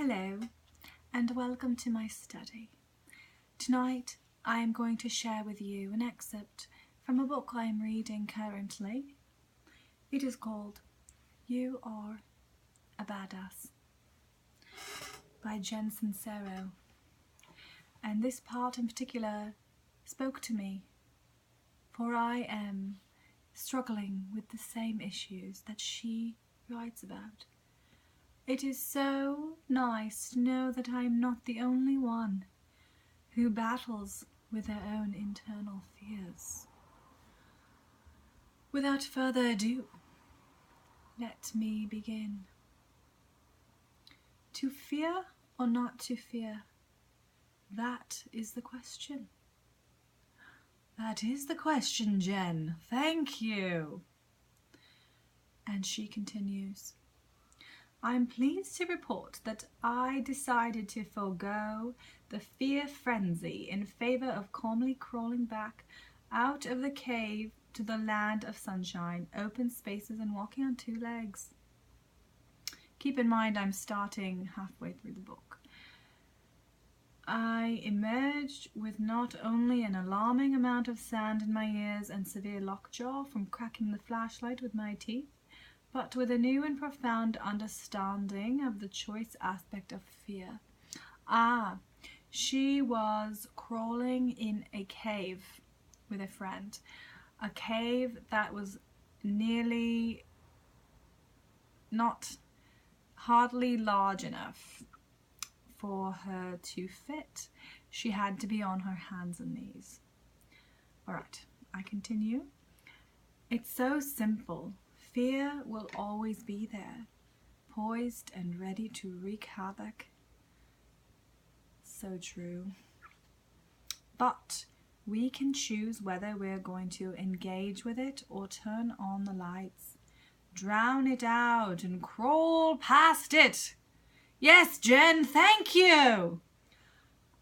Hello, and welcome to my study. Tonight I am going to share with you an excerpt from a book I am reading currently. It is called You Are a Badass by Jen Sincero. And this part in particular spoke to me, for I am struggling with the same issues that she writes about. It is so nice to know that I am not the only one who battles with their own internal fears. Without further ado, let me begin. To fear or not to fear? That is the question. That is the question, Jen. Thank you. And she continues. I am pleased to report that I decided to forego the fear frenzy in favor of calmly crawling back out of the cave to the land of sunshine, open spaces, and walking on two legs. Keep in mind I'm starting halfway through the book. I emerged with not only an alarming amount of sand in my ears and severe lockjaw from cracking the flashlight with my teeth, but with a new and profound understanding of the choice aspect of fear. She was crawling in a cave with a friend. A cave that was nearly not hardly large enough for her to fit. She had to be on her hands and knees. All right, I continue. It's so simple. Fear will always be there, poised and ready to wreak havoc. So true. But we can choose whether we're going to engage with it or turn on the lights, drown it out, and crawl past it. Yes, Jen, thank you.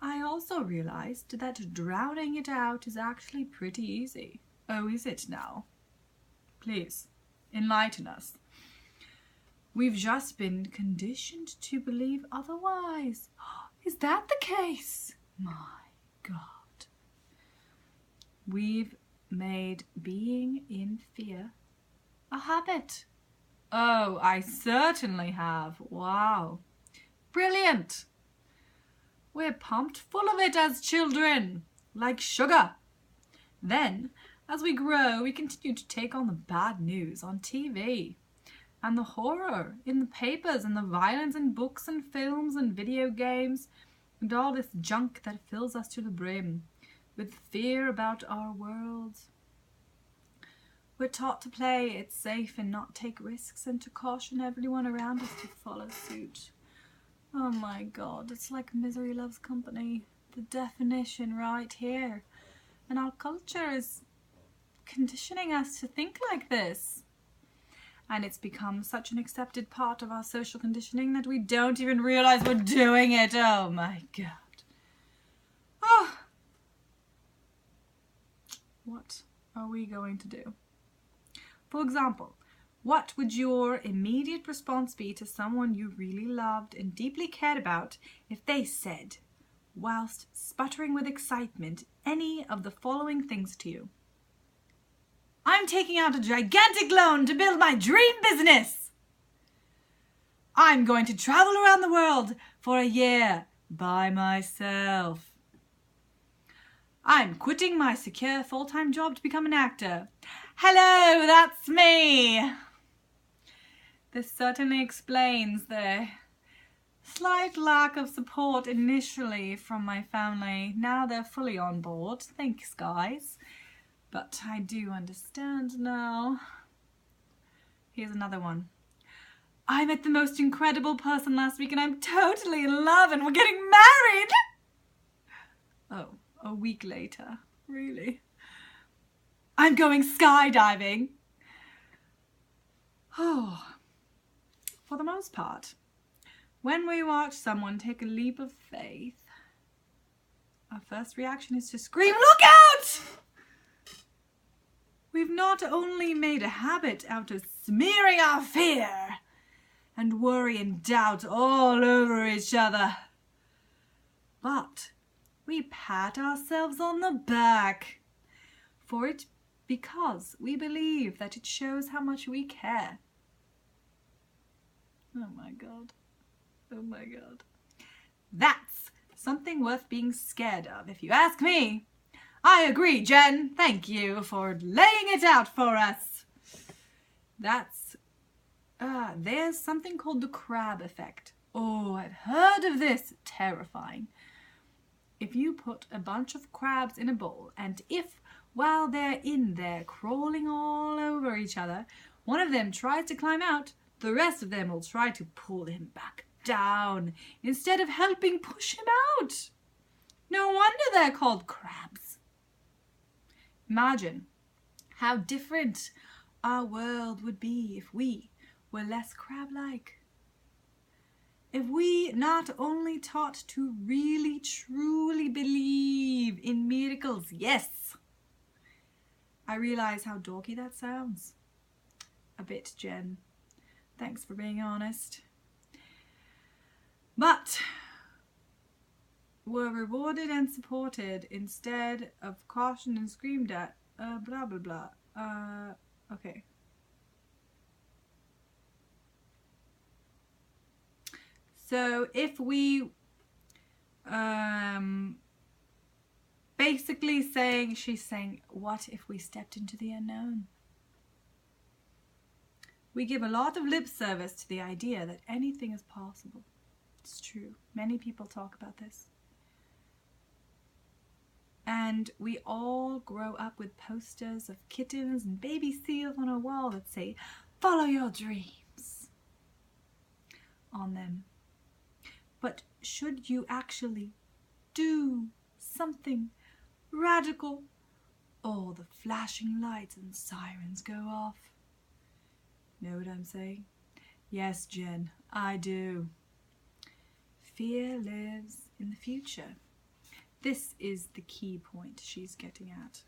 I also realized that drowning it out is actually pretty easy. Oh, is it now? Please, enlighten us. We've just been conditioned to believe otherwise. Is that the case? My God. We've made being in fear a habit. Oh, I certainly have. Wow. Brilliant. We're pumped full of it as children, like sugar. Then, as we grow, we continue to take on the bad news on TV, and the horror in the papers, and the violence in books and films and video games, and all this junk that fills us to the brim with fear about our world. We're taught to play it safe and not take risks, and to caution everyone around us to follow suit. Oh my God, it's like misery loves company. The definition right here. And our culture is conditioning us to think like this. And it's become such an accepted part of our social conditioning that we don't even realize we're doing it. Oh my God. Oh. What are we going to do? For example, what would your immediate response be to someone you really loved and deeply cared about if they said, whilst sputtering with excitement, any of the following things to you? I'm taking out a gigantic loan to build my dream business. I'm going to travel around the world for a year by myself. I'm quitting my secure full-time job to become an actor. Hello, that's me. This certainly explains the slight lack of support initially from my family. Now they're fully on board. Thanks, guys. But I do understand now. Here's another one. I met the most incredible person last week and I'm totally in love and we're getting married. Oh, a week later. Really? I'm going skydiving. Oh. For the most part, when we watch someone take a leap of faith, our first reaction is to scream, "Look out!" We've not only made a habit out of smearing our fear and worry and doubt all over each other. But we pat ourselves on the back for it because we believe that it shows how much we care. Oh my God. Oh my God. That's something worth being scared of, if you ask me. I agree, Jen. Thank you for laying it out for us. There's something called the crab effect. Oh, I've heard of this. Terrifying. If you put a bunch of crabs in a bowl, and if, while they're in there crawling all over each other, one of them tries to climb out, the rest of them will try to pull him back down instead of helping push him out. No wonder they're called crabs. Imagine how different our world would be if we were less crab-like. If we not only taught to really truly believe in miracles, yes. I realize how dorky that sounds. A bit, Jen. Thanks for being honest. But were rewarded and supported instead of cautioned and screamed at. Blah, blah, blah. Okay. So if we basically she's saying, what if we stepped into the unknown? We give a lot of lip service to the idea that anything is possible. It's true. Many people talk about this. And we all grow up with posters of kittens and baby seals on a wall that say, follow your dreams on them. But should you actually do something radical, all the flashing lights and sirens go off. Know what I'm saying? Yes, Jen, I do. Fear lives in the future. This is the key point she's getting at.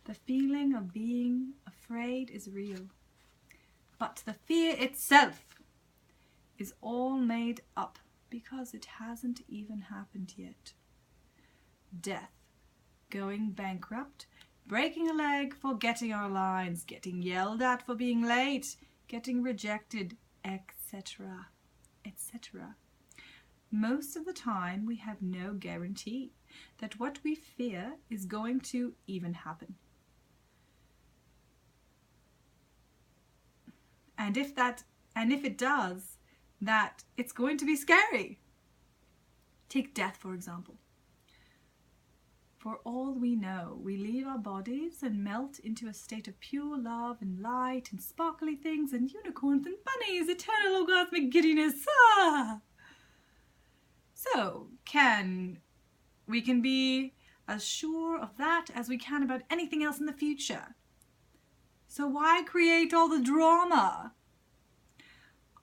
The feeling of being afraid is real, but the fear itself is all made up because it hasn't even happened yet. Death, going bankrupt, breaking a leg, forgetting our lines, getting yelled at for being late, getting rejected, etc., etc. Most of the time we have no guarantee that what we fear is going to even happen. And if it does, that it's going to be scary. Take death, for example. For all we know, we leave our bodies and melt into a state of pure love and light and sparkly things and unicorns and bunnies, eternal orgasmic giddiness. Ah! So, we can be as sure of that as we can about anything else in the future. So why create all the drama?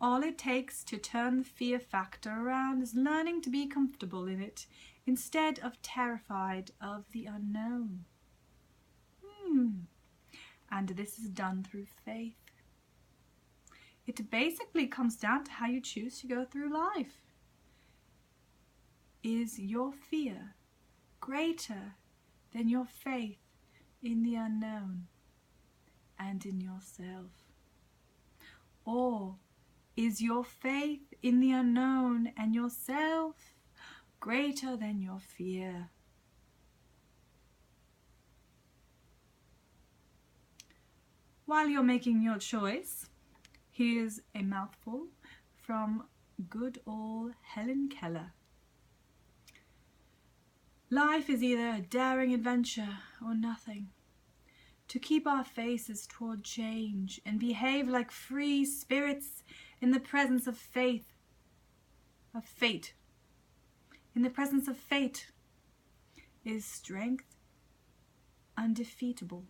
All it takes to turn the fear factor around is learning to be comfortable in it instead of terrified of the unknown. And this is done through faith. It basically comes down to how you choose to go through life. Is your fear greater than your faith in the unknown and in yourself? Or is your faith in the unknown and yourself greater than your fear? While you're making your choice, here's a mouthful from good old Helen Keller. Life is either a daring adventure or nothing. To keep our faces toward change and behave like free spirits in the presence of fate. In the presence of fate is strength undefeatable.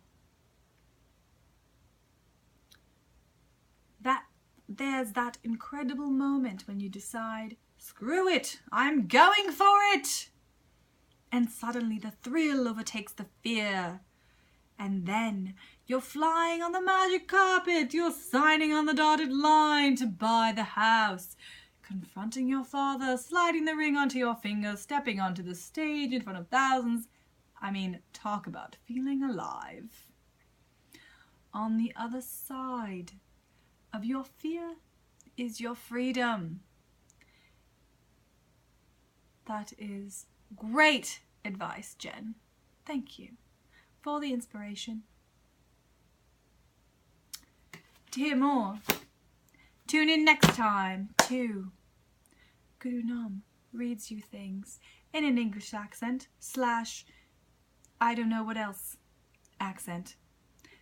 There's that incredible moment when you decide, screw it, I'm going for it! And suddenly the thrill overtakes the fear. And then You're flying on the magic carpet. You're signing on the dotted line to buy the house. Confronting your father, sliding the ring onto your finger, stepping onto the stage in front of thousands. I mean, talk about feeling alive. On the other side of your fear is your freedom. That is great advice, Jen. Thank you for the inspiration. To hear more, tune in next time to Gurunam reads you things in an English accent / I don't know what else accent.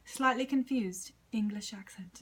Slightly confused English accent.